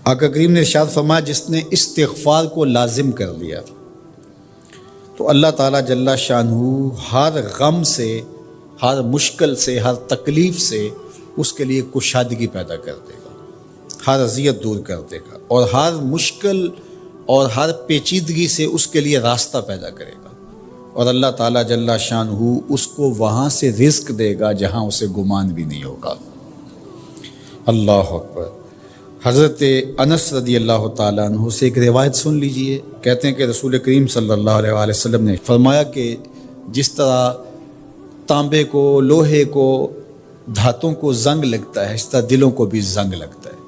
آقا کریم نے ارشاد فرمایا جس نے استغفار کو لازم کر لیا تو اللہ تعالیٰ جل شانہ ہر غم سے، ہر مشکل سے، ہر تکلیف سے اس کے لیے کشادگی پیدا کر دے گا، ہر اذیت دور کر دے گا، اور ہر مشکل اور ہر پیچیدگی سے اس کے لیے راستہ پیدا کرے گا، اور اللہ تعالیٰ جل شانہ اس کو وہاں سے رزق دے گا جہاں اسے گمان بھی نہیں ہوگا۔ اللہ اکبر۔ حضرت انس رضی اللہ تعالیٰ عنہ سے ایک روایت سن لیجئے، کہتے ہیں کہ رسول کریم صلی اللہ علیہ وآلہ وسلم نے فرمایا کہ جس طرح تانبے کو، لوہے کو، دھاتوں کو زنگ لگتا ہے، اس طرح دلوں کو بھی زنگ لگتا ہے،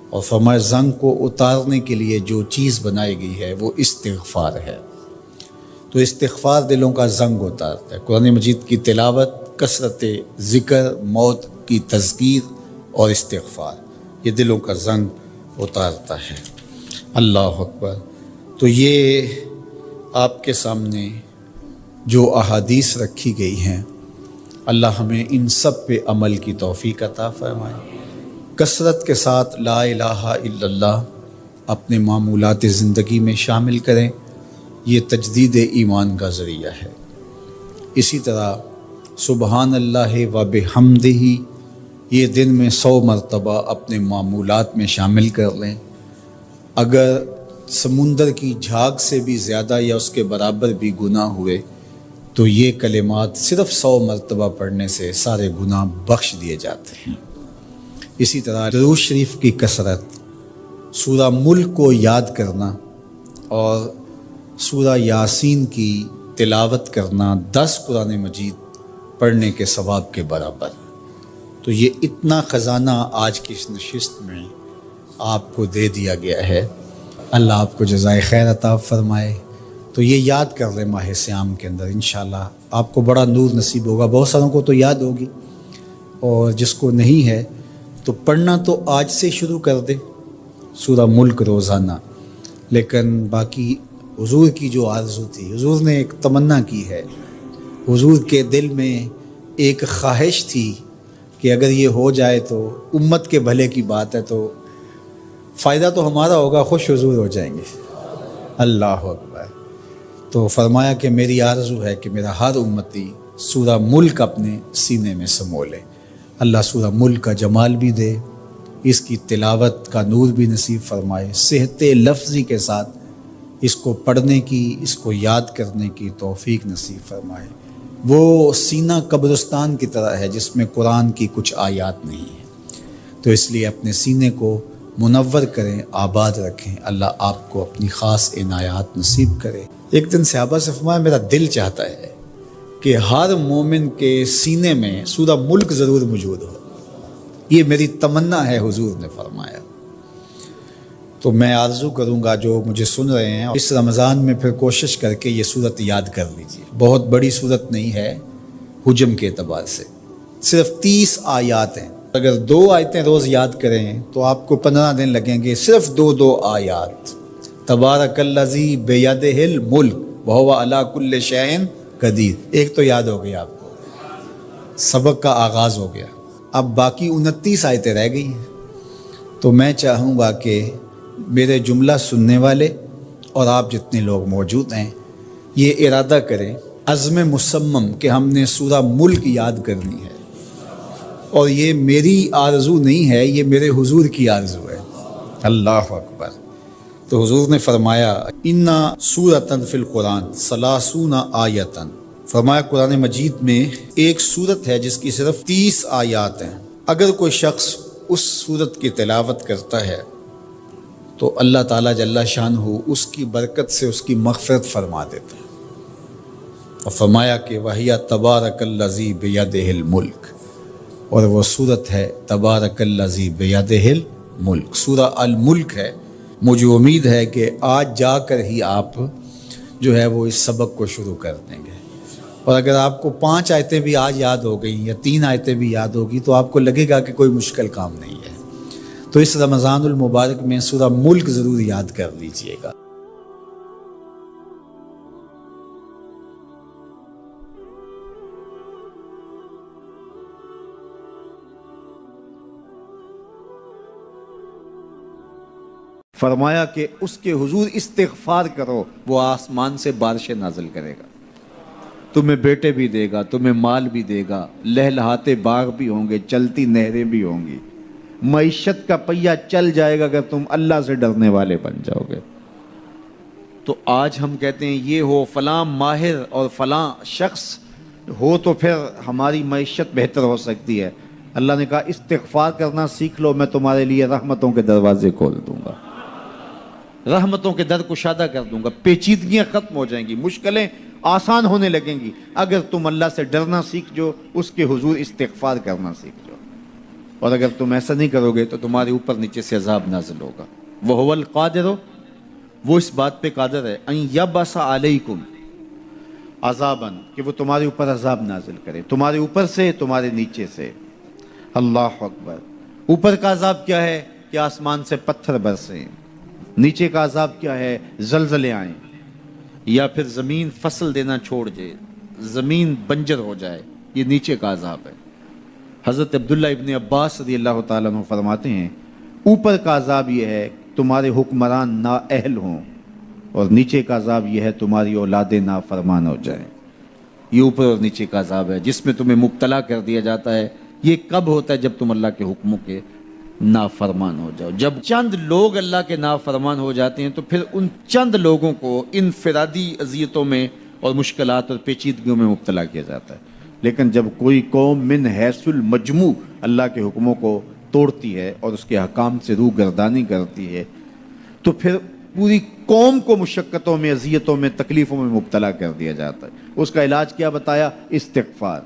اور فرمایا زنگ کو اتارنے کے لیے جو چیز بنائی گئی ہے وہ استغفار ہے۔ تو استغفار دلوں کا زنگ اتارتا ہے۔ قرآن مجید کی تلاوت، کثرت ذکر، موت کی تذکیر اور استغفار یہ دلوں کا زنگ اتارتا ہے۔ اللہ اکبر۔ تو یہ آپ کے سامنے جو احادیث رکھی گئی ہیں، اللہ ہمیں ان سب پہ عمل کی توفیق عطا فرمائے۔ کثرت کے ساتھ لا الہ الا اللہ اپنے معمولات زندگی میں شامل کریں، یہ تجدید ایمان کا ذریعہ ہے۔ اسی طرح سبحان اللہ و بحمدہ یہ دن میں 100 مرتبہ اپنے معمولات میں شامل کر لیں۔ اگر سمندر کی جھاگ سے بھی زیادہ یا اس کے برابر بھی گناہ ہوئے تو یہ کلمات صرف 100 مرتبہ پڑھنے سے سارے گناہ بخش دیے جاتے ہیں۔ اسی طرح درود شریف کی کثرت، سورہ ملک کو یاد کرنا اور سورہ یاسین کی تلاوت کرنا 10 قرآن مجید پڑھنے کے ثواب کے برابر۔ تو یہ اتنا خزانہ آج کی اس نشست میں آپ کو دے دیا گیا ہے، اللہ آپ کو جزائے خیر عطا فرمائے۔ تو یہ یاد کر لیں ماہ صیام کے اندر، انشاءاللہ آپ کو بڑا نور نصیب ہوگا۔ بہت ساروں کو تو یاد ہوگی، اور جس کو نہیں ہے تو پڑھنا تو آج سے شروع کر دے سورہ ملک روزانہ۔ لیکن باقی حضور کی جو آرزو تھی، حضور نے ایک تمنا کی ہے، حضور کے دل میں ایک خواہش تھی کہ اگر یہ ہو جائے تو امت کے بھلے کی بات ہے، تو فائدہ تو ہمارا ہوگا، خوش حضور ہو جائیں گے۔ اللہ اکبر۔ تو فرمایا کہ میری آرزو ہے کہ میرا ہر امتی سورہ ملک اپنے سینے میں سمو لے۔ اللہ سورہ ملک کا جمال بھی دے، اس کی تلاوت کا نور بھی نصیب فرمائے، صحت لفظی کے ساتھ اس کو پڑھنے کی، اس کو یاد کرنے کی توفیق نصیب فرمائے۔ وہ سینہ قبرستان کی طرح ہے جس میں قرآن کی کچھ آیات نہیں ہیں، تو اس لیے اپنے سینے کو منور کریں، آباد رکھیں۔ اللہ آپ کو اپنی خاص عنایات نصیب کرے۔ ایک دن صحابہ سے فرمایا میرا دل چاہتا ہے کہ ہر مومن کے سینے میں سورہ ملک ضرور موجود ہو، یہ میری تمنا ہے، حضور نے فرمایا۔ تو میں آرزو کروں گا جو مجھے سن رہے ہیں، اس رمضان میں پھر کوشش کر کے یہ صورت یاد کر لیجیے۔ بہت بڑی صورت نہیں ہے حجم کے اعتبار سے، صرف 30 آیات ہیں۔ اگر 2 آیتیں روز یاد کریں تو آپ کو 15 دن لگیں گے، صرف 2 آیات۔ تبارک الذی بیدہ الملک وہو علی کل شیء قدیر، ایک تو یاد ہو گئی آپ کو، سبق کا آغاز ہو گیا۔ اب باقی 29 آیتیں رہ گئی ہیں۔ تو میں چاہوں گا کہ میرے جملہ سننے والے اور آپ جتنے لوگ موجود ہیں یہ ارادہ کریں، عزم مصمم کہ ہم نے سورہ ملک یاد کرنی ہے، اور یہ میری آرزو نہیں ہے، یہ میرے حضور کی آرزو ہے۔ اللہ اکبر۔ تو حضور نے فرمایا اِنَّ سورۃ فی القرآن 30 آیۃ، فرمایا قرآن مجید میں ایک سورت ہے جس کی صرف 30 آیات ہیں۔ اگر کوئی شخص اس سورت کی تلاوت کرتا ہے تو اللہ تعالیٰ جل شانہ اس کی برکت سے اس کی مغفرت فرما دیتا ہے۔ اور فرمایا کہ وَهِيَ تَبَارَكَ الَّذِي بِيَدِهِ الْمُلْكُ، اور وہ سورت ہے تبارک الذی بیدہ الملک، سورہ الملک ہے۔ مجھے امید ہے کہ آج جا کر ہی آپ جو ہے وہ اس سبق کو شروع کر دیں گے، اور اگر آپ کو 5 آیتیں بھی آج یاد ہو گئیں یا 3 آیتیں بھی یاد ہوگی تو آپ کو لگے گا کہ کوئی مشکل کام نہیں ہے۔ تو اس رمضان المبارک میں سورہ ملک ضرور یاد کر لیجئے گا۔ فرمایا کہ اس کے حضور استغفار کرو، وہ آسمان سے بارشیں نازل کرے گا، تمہیں بیٹے بھی دے گا، تمہیں مال بھی دے گا، لہلہاتے باغ بھی ہوں گے، چلتی نہریں بھی ہوں گی، معیشت کا پہیہ چل جائے گا اگر تم اللہ سے ڈرنے والے بن جاؤ گے۔ تو آج ہم کہتے ہیں یہ ہو فلاں ماہر اور فلاں شخص ہو تو پھر ہماری معیشت بہتر ہو سکتی ہے۔ اللہ نے کہا استغفار کرنا سیکھ لو، میں تمہارے لیے رحمتوں کے دروازے کھول دوں گا، رحمتوں کے در کشادہ کر دوں گا، پیچیدگیاں ختم ہو جائیں گی، مشکلیں آسان ہونے لگیں گی اگر تم اللہ سے ڈرنا سیکھ جو، اس کے حضور استغفار کرنا سیکھ جو۔ اور اگر تم ایسا نہیں کرو گے تو تمہارے اوپر نیچے سے عذاب نازل ہوگا۔ وَهُوَ الْقَادِرُ، وہ اس بات پہ قادر ہے، ان یبعث علیکم عذاباً، کہ وہ تمہارے اوپر عذاب نازل کرے، تمہارے اوپر سے، تمہارے نیچے سے۔ اللہ اکبر۔ اوپر کا عذاب کیا ہے کہ آسمان سے پتھر برسیں، نیچے کا عذاب کیا ہے زلزلے آئیں، یا پھر زمین فصل دینا چھوڑ جائے، زمین بنجر ہو جائے، یہ نیچے کا عذاب ہے۔ حضرت عبداللہ ابن عباس رضی اللہ تعالیٰ عنہ فرماتے ہیں اوپر کا عذاب یہ ہے تمہارے حکمران نااہل ہوں، اور نیچے کا عذاب یہ ہے تمہاری اولادیں نافرمان ہو جائیں۔ یہ اوپر اور نیچے کا عذاب ہے جس میں تمہیں مبتلا کر دیا جاتا ہے۔ یہ کب ہوتا ہے؟ جب تم اللہ کے حکموں کے نافرمان ہو جاؤ۔ جب چند لوگ اللہ کے نافرمان ہو جاتے ہیں تو پھر ان چند لوگوں کو انفرادی اذیتوں میں اور مشکلات اور پیچیدگیوں میں مبتلا کیا جاتا ہے۔ لیکن جب کوئی قوم من حیث المجموع اللہ کے حکموں کو توڑتی ہے اور اس کے حکام سے روح گردانی کرتی ہے تو پھر پوری قوم کو مشقتوں میں، اذیتوں میں، تکلیفوں میں مبتلا کر دیا جاتا ہے۔ اس کا علاج کیا بتایا؟ استغفار۔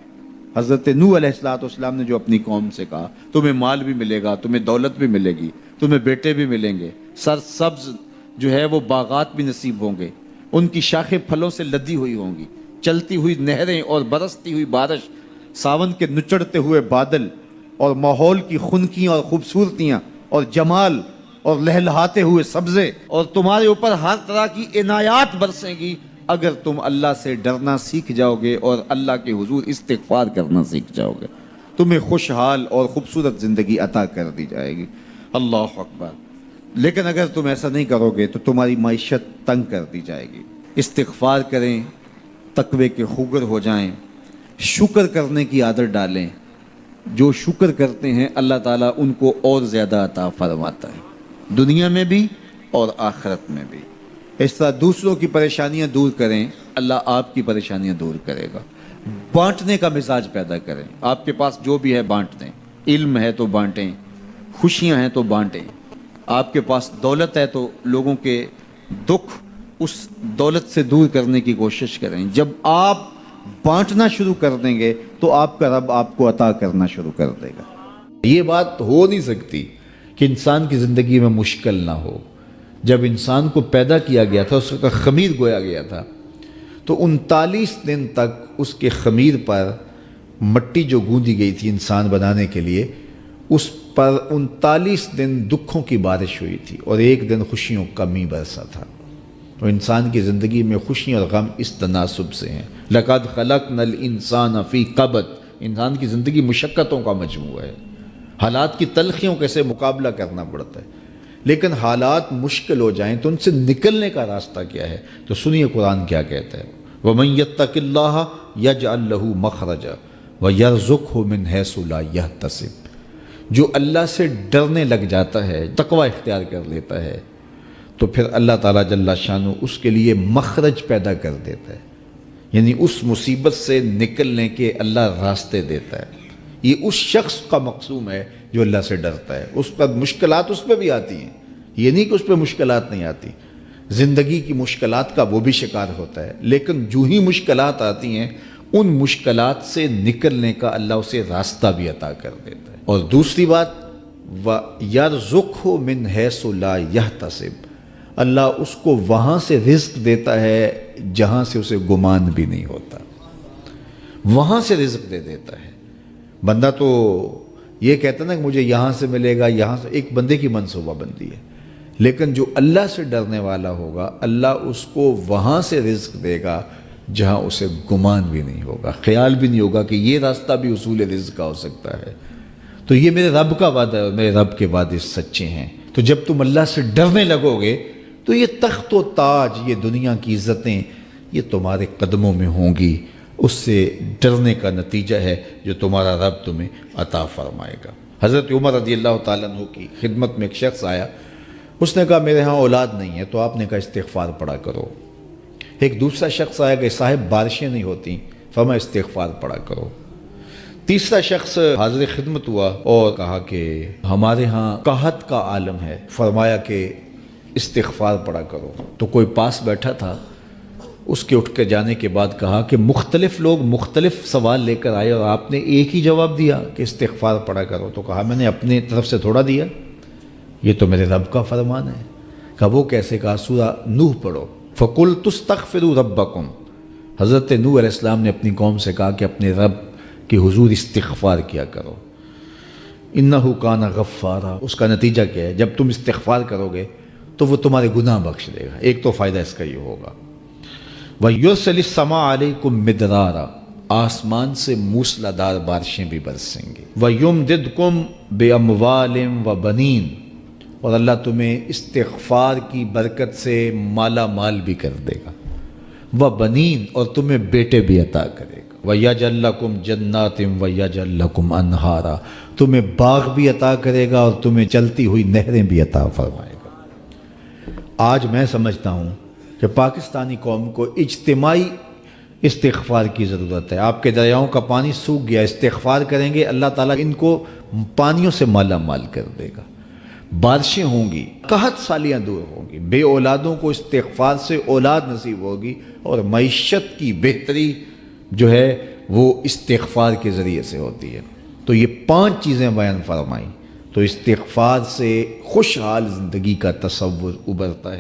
حضرت نوح علیہ السلام نے جو اپنی قوم سے کہا تمہیں مال بھی ملے گا، تمہیں دولت بھی ملے گی، تمہیں بیٹے بھی ملیں گے، سرسبز جو ہے وہ باغات بھی نصیب ہوں گے، ان کی شاخیں پھلوں سے لدی ہوئی ہوں گی، چلتی ہوئی نہریں اور برستی ہوئی بارش، ساون کے نچڑتے ہوئے بادل، اور ماحول کی خنکیاں اور خوبصورتیاں اور جمال اور لہلہاتے ہوئے سبزے، اور تمہارے اوپر ہر طرح کی عنایات برسیں گی اگر تم اللہ سے ڈرنا سیکھ جاؤ گے اور اللہ کے حضور استغفار کرنا سیکھ جاؤ گے، تمہیں خوشحال اور خوبصورت زندگی عطا کر دی جائے گی۔ اللہ اکبر۔ لیکن اگر تم ایسا نہیں کرو گے تو تمہاری معیشت تنگ کر دی جائے گی۔ استغفار کریں، تقوی کے خوگر ہو جائیں، شکر کرنے کی عادت ڈالیں۔ جو شکر کرتے ہیں اللہ تعالیٰ ان کو اور زیادہ عطا فرماتا ہے، دنیا میں بھی اور آخرت میں بھی۔ اس طرح دوسروں کی پریشانیاں دور کریں، اللہ آپ کی پریشانیاں دور کرے گا۔ بانٹنے کا مزاج پیدا کریں، آپ کے پاس جو بھی ہے بانٹ دیں، علم ہے تو بانٹیں، خوشیاں ہیں تو بانٹیں، آپ کے پاس دولت ہے تو لوگوں کے دکھ اس دولت سے دور کرنے کی کوشش کریں۔ جب آپ بانٹنا شروع کر دیں گے تو آپ کا رب آپ کو عطا کرنا شروع کر دے گا۔ یہ بات ہو نہیں سکتی کہ انسان کی زندگی میں مشکل نہ ہو۔ جب انسان کو پیدا کیا گیا تھا، اس کا خمیر گویا گیا تھا، تو 39 دن تک اس کے خمیر پر مٹی جو گوندی گئی تھی انسان بنانے کے لیے، اس پر 39 دن دکھوں کی بارش ہوئی تھی اور ایک دن خوشیوں کا می برسا تھا۔ تو انسان کی زندگی میں خوشی اور غم اس تناسب سے ہیں۔ لَقَدْ خَلَقْنَا الْإِنسَانَ فِي قَبْضٍ، انسان کی زندگی مشقتوں کا مجموعہ ہے، حالات کی تلخیوں کے سے مقابلہ کرنا پڑتا ہے۔ لیکن حالات مشکل ہو جائیں تو ان سے نکلنے کا راستہ کیا ہے؟ تو سنیے قرآن کیا کہتا ہے، وَمَن يَتَّقِ اللَّهَ يَجْعَلْ لَهُ مَخْرَجًا وَيَرْزُقْهُ مِنْ حَيْثُ لَا يَحْتَسِبُ، جو اللہ سے ڈرنے لگ جاتا ہے، تقوی اختیار کر لیتا ہے، تو پھر اللہ تعالیٰ جل شانہ اس کے لیے مخرج پیدا کر دیتا ہے، یعنی اس مصیبت سے نکلنے کے اللہ راستے دیتا ہے۔ یہ اس شخص کا مقصوم ہے جو اللہ سے ڈرتا ہے۔ اس پر مشکلات اس پہ بھی آتی ہیں، یہ نہیں کہ اس پہ مشکلات نہیں آتی، زندگی کی مشکلات کا وہ بھی شکار ہوتا ہے، لیکن جو ہی مشکلات آتی ہیں ان مشکلات سے نکلنے کا اللہ اسے راستہ بھی عطا کر دیتا ہے۔ اور دوسری بات، وَيَرْزُقْهُ مِنْ حَيْثُ لَا يَحْتَسِبُ، اللہ اس کو وہاں سے رزق دیتا ہے جہاں سے اسے گمان بھی نہیں ہوتا، وہاں سے رزق دے دیتا ہے۔ بندہ تو یہ کہتا نا کہ مجھے یہاں سے ملے گا، یہاں سے، ایک بندے کی منصوبہ بندی ہے، لیکن جو اللہ سے ڈرنے والا ہوگا اللہ اس کو وہاں سے رزق دے گا جہاں اسے گمان بھی نہیں ہوگا، خیال بھی نہیں ہوگا کہ یہ راستہ بھی حصول رزق کا ہو سکتا ہے۔ تو یہ میرے رب کا وعدہ ہے اور میرے رب کے وعدے سچے ہیں۔ تو تو جب تم اللہ سے ڈرنے لگو گے تو یہ تخت و تاج، یہ دنیا کی عزتیں، یہ تمہارے قدموں میں ہوں گی۔ اس سے ڈرنے کا نتیجہ ہے جو تمہارا رب تمہیں عطا فرمائے گا۔ حضرت عمر رضی اللہ تعالیٰ عنہ کی خدمت میں ایک شخص آیا، اس نے کہا میرے ہاں اولاد نہیں ہے، تو آپ نے کہا استغفار پڑھا کرو۔ ایک دوسرا شخص آیا کہ صاحب بارشیں نہیں ہوتی، فرمایا استغفار پڑھا کرو۔ تیسرا شخص حاضر خدمت ہوا اور کہا کہ ہمارے ہاں قحط کا عالم ہے، فرمایا کہ استغفار پڑھا کرو۔ تو کوئی پاس بیٹھا تھا، اس کے اٹھ کے جانے کے بعد کہا کہ مختلف لوگ مختلف سوال لے کر آئے اور آپ نے ایک ہی جواب دیا کہ استغفار پڑھا کرو۔ تو کہا میں نے اپنی طرف سے تھوڑا دیا، یہ تو میرے رب کا فرمان ہے۔ کہا وہ کیسے؟ کہا سورہ نوح پڑھو، فَقُلْتُ اسْتَغْفِرُوا رَبَّكُمْ۔ حضرت نوح علیہ السلام نے اپنی قوم سے کہا کہ اپنے رب کے حضور استغفار کیا کرو، اِنَّهُ كَانَ غَفَّارًا۔ اس کا نتیجہ کیا ہے؟ جب تم استغفار کرو گے تو وہ تمہارے گناہ بخش دے گا۔ ایک تو فائدہ اس کا یہ ہوگا، وَيُرْسِلِ السَّمَاءَ عَلَيْكُمْ مِدْرَارًا، آسمان سے موسلا دار بارشیں بھی برسیں گی، وَيُمْدِدْكُمْ بِأَمْوَالٍ وَبَنِينَ، اور اللہ تمہیں استغفار کی برکت سے مالا مال بھی کر دے گا، وَبَنِينَ، اور تمہیں بیٹے بھی عطا کرے گا، وَيَجْعَلْ لَكُمْ جَنَّاتٍ وَيَجْعَلْ لَكُمْ أَنْهَارًا، تمہیں باغ بھی عطا کرے گا اور تمہیں چلتی ہوئی نہریں بھی عطا فرمائے گا۔ آج میں سمجھتا ہوں کہ پاکستانی قوم کو اجتماعی استغفار کی ضرورت ہے۔ آپ کے دریاؤں کا پانی سوکھ گیا، استغفار کریں گے اللہ تعالیٰ ان کو پانیوں سے مالا مال کر دے گا، بارشیں ہوں گی، قحط سالیاں دور ہوں گی، بے اولادوں کو استغفار سے اولاد نصیب ہوگی، اور معیشت کی بہتری جو ہے وہ استغفار کے ذریعے سے ہوتی ہے۔ تو یہ 5 چیزیں بیان فرمائیں، تو استغفار سے خوشحال زندگی کا تصور ابھرتا ہے۔